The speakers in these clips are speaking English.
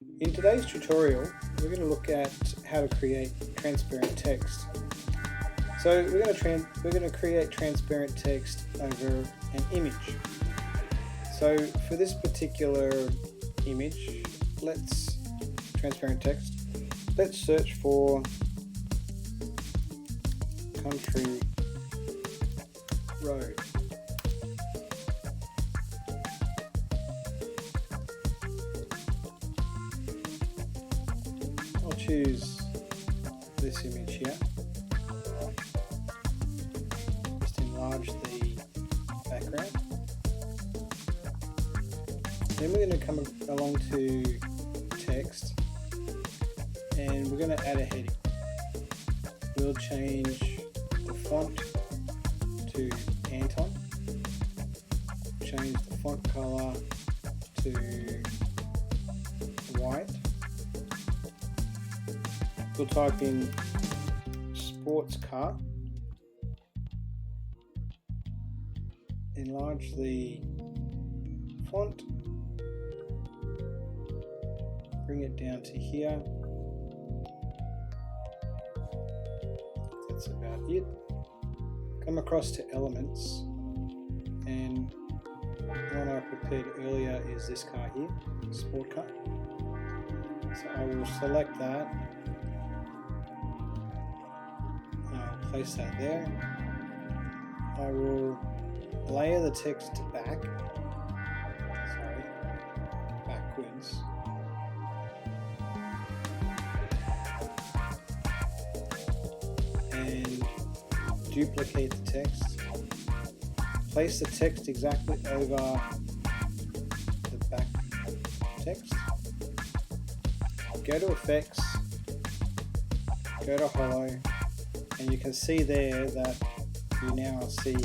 In today's tutorial, we're going to look at how to create transparent text. So we're going to create transparent text over an image. So for this particular image, transparent text, let's search for country road. I'll choose this image here. Just enlarge the background. Then we're going to come along to text and we're going to add a heading. We'll change the font to Anton, change the font color to white. We'll type in sports car, enlarge the font, bring it down to here. That's about it. Come across to elements, and the one I prepared earlier is this car here, sport car. So I will select that. I'll place that there. I will layer the text backwards. And duplicate the text. Place the text exactly over the back text. Go to Effects, go to Hollow, and you can see there that you now see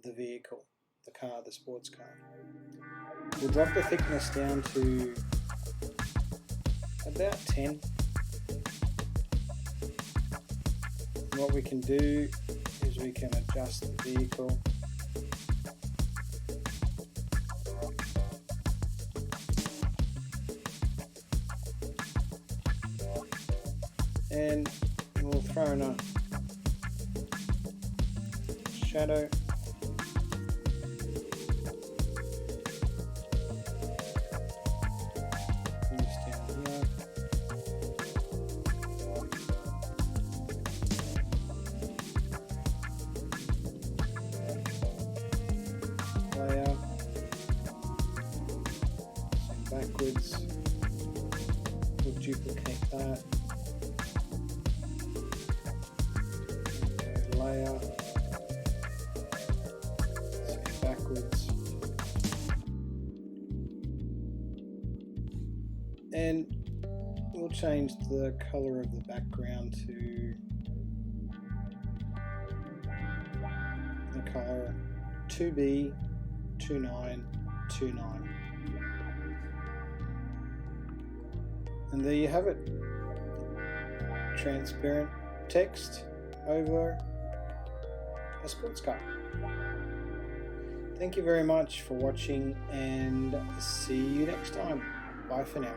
the vehicle, the car, the sports car. We'll drop the thickness down to about 10. And what we can do is we can adjust the vehicle. And we'll throw in a shadow. Bring this down here. Layer. Send backwards. We'll duplicate that. Layer, send backwards, and we'll change the color of the background to the color 2B2929, and there you have it, transparent text over a sports car. Thank you very much for watching, and see you next time. Bye for now.